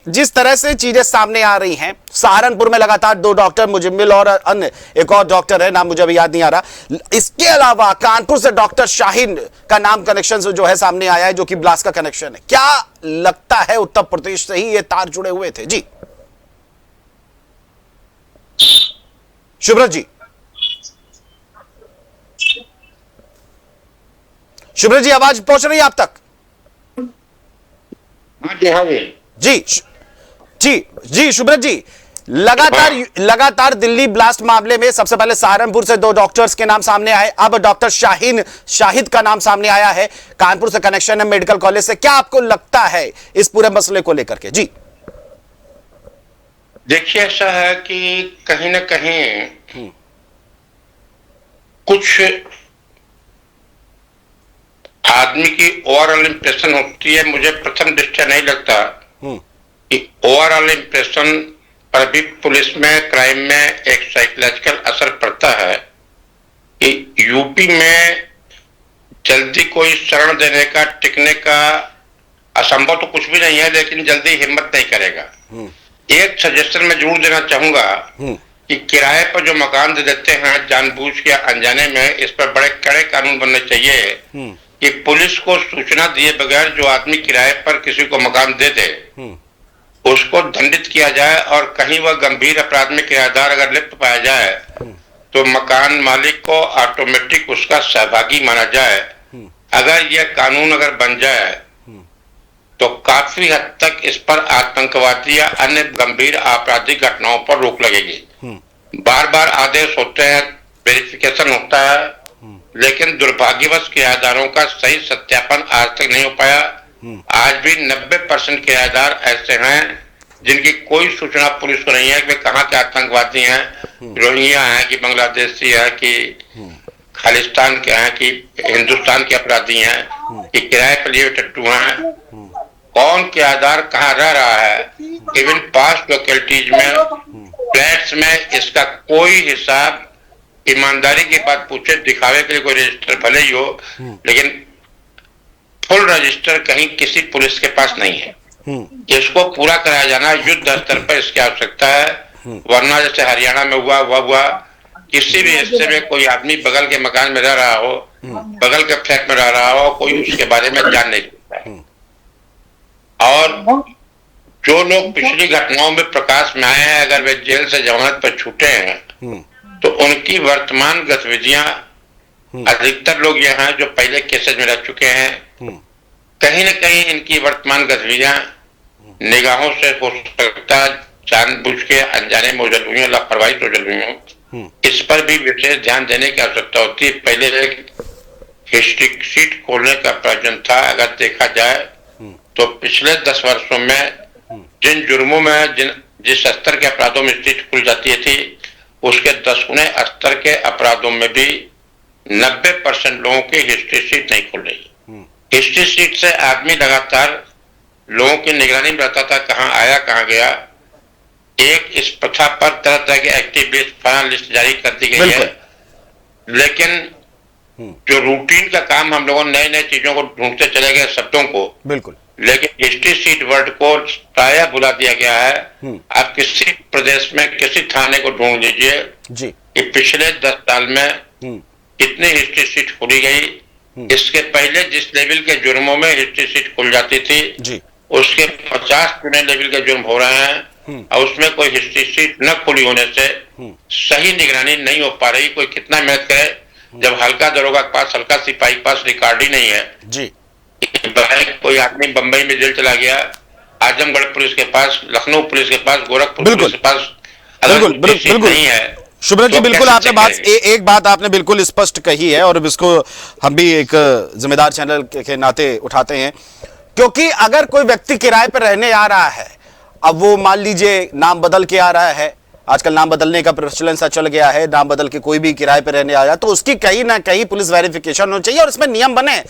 जिस तरह से चीजें सामने आ रही हैं, सहारनपुर में लगातार 2 डॉक्टर, मुजम्मिल और अन्य एक और डॉक्टर है, नाम मुझे अभी याद नहीं आ रहा। इसके अलावा कानपुर से डॉक्टर शाहीन का नाम कनेक्शन जो है सामने आया है, जो कि ब्लास्ट का कनेक्शन है। क्या लगता है उत्तर प्रदेश से ही ये तार जुड़े हुए थे? जी शुभ्रत जी, शुभ्रत जी आवाज पहुंच रही है आप तक? जी जी जी शुभ्रत जी, लगातार दिल्ली ब्लास्ट मामले में सबसे पहले सहारनपुर से 2 डॉक्टर्स के नाम सामने आए, अब डॉक्टर शाहिद का नाम सामने आया है, कानपुर से कनेक्शन है मेडिकल कॉलेज से। क्या आपको लगता है इस पूरे मसले को लेकर के? जी देखिए, ऐसा है कि कहीं ना कहीं कुछ आदमी की ओवरऑल इंप्रेशन होती है। मुझे प्रथम दृष्टया नहीं लगता कि ओवरऑल इंप्रेशन पर भी पुलिस में, क्राइम में एक साइकोलॉजिकल असर पड़ता है कि यूपी में जल्दी कोई शरण देने का, टिकने का असंभव तो कुछ भी नहीं है, लेकिन जल्दी हिम्मत नहीं करेगा। एक सजेशन मैं जरूर देना चाहूंगा कि किराए पर जो मकान दे देते हैं जानबूझ के अनजाने में, इस पर बड़े कड़े कानून बनने चाहिए कि पुलिस को सूचना दिए बगैर जो आदमी किराए पर किसी को मकान दे दे उसको दंडित किया जाए, और कहीं वह गंभीर अपराध में किराएदार अगर लिप्त पाया जाए तो मकान मालिक को ऑटोमेटिक उसका सहभागी माना जाए। अगर यह कानून अगर बन जाए तो काफी हद तक इस पर आतंकवादी या अन्य गंभीर आपराधिक घटनाओं पर रोक लगेगी। बार बार आदेश होते हैं, वेरिफिकेशन होता है, लेकिन दुर्भाग्यवश किराएदारों का सही सत्यापन आज तक नहीं हो पाया। आज भी 90% किराएदार ऐसे हैं जिनकी कोई सूचना पुलिस को नहीं है कि वे कहाँ के आतंकवादी हैं, रोहिंग्या हैं कि बांग्लादेशी है कि खालिस्तान के हैं कि हिंदुस्तान के अपराधी हैं कि किराए पर लिए टट्टू हैं। कौन किराएदार कहाँ रह रहा है, इवन पास्ट लोकेलिटीज में, फ्लैट्स में, इसका कोई हिसाब ईमानदारी की बात पूछे, दिखावे के लिए कोई रजिस्टर भले ही हो, लेकिन फुल रजिस्टर कहीं किसी पुलिस के पास नहीं है। इसको पूरा कराया जाना युद्ध स्तर पर इसकी आवश्यकता है, वरना जैसे हरियाणा में हुआ किसी भी हिस्से में कोई आदमी बगल के मकान में रह रहा हो, बगल के फ्लैट में रह रहा हो, कोई उसके बारे में जान नहीं सकता है। और जो लोग पिछली घटनाओं में प्रकाश में आए हैं, अगर वे जेल से जमानत पर छूटे हैं तो उनकी वर्तमान गतिविधियां, अधिकतर लोग ये हैं जो पहले केसेज में रह चुके हैं, कहीं न कहीं इनकी वर्तमान गतिविधियां निगाहों से हो सकता जानबूझ के अनजाने में उजल हुई, लापरवाही से उजल हुई हो। इस पर भी विशेष ध्यान देने की आवश्यकता होती है। पहले एक हिस्ट्री शीट खोलने का प्रयोजन था। अगर देखा जाए तो पिछले 10 वर्षों में जिन जुर्मों में जिस स्तर के अपराधों में हिस्ट्री खुल जाती थी, उसके 10 गुने स्तर के अपराधों में भी 90% लोगों की हिस्ट्री शीट नहीं खुल रही। हिस्ट्री शीट से आदमी लगातार लोगों की निगरानी में रहता था, कहाँ आया कहाँ गया। एक इस प्रथा पर तरह तरह के एक्टिव लिस्ट जारी कर दी गई है, लेकिन जो रूटीन का काम हम लोगों नए नए चीजों को ढूंढते चले गए, शब्दों को, बिल्कुल, लेकिन हिस्ट्री शीट वर्ड को प्रायः भुला दिया गया है। आप किसी प्रदेश में किसी थाने को ढूंढ लीजिए कि पिछले 10 साल में कितनी हिस्ट्री शीट खुली गई। इसके पहले जिस लेवल के जुर्मों में हिस्ट्री शीट खुल जाती थी, उसके 50 गुने लेवल के जुर्म हो रहे हैं, और उसमें कोई हिस्ट्री शीट न खुली होने से सही निगरानी नहीं हो पा रही। कोई कितना मेहनत करे जब हल्का दरोगा के पास, हल्का सिपाही के पास रिकॉर्ड ही नहीं है जी। कोई आदमी बंबई में जेल चला गया, आजमगढ़ पुलिस के पास, लखनऊ पुलिस के पास, गोरखपुर पुलिस के पास बिल्कुल नहीं है। शुभ्रत जी, बिल्कुल आपने एक बात आपने बिल्कुल स्पष्ट कही है, और इसको हम भी एक जिम्मेदार चैनल के नाते उठाते हैं, क्योंकि अगर कोई व्यक्ति किराए पर रहने आ रहा है, अब वो मान लीजिए नाम बदल के आ रहा है, आजकल नाम बदलने का प्रचलन सा चल गया है, नाम बदल के कोई भी किराए पर रहने आया, तो उसकी कहीं ना कहीं पुलिस वेरिफिकेशन होनी चाहिए और इसमें नियम बने।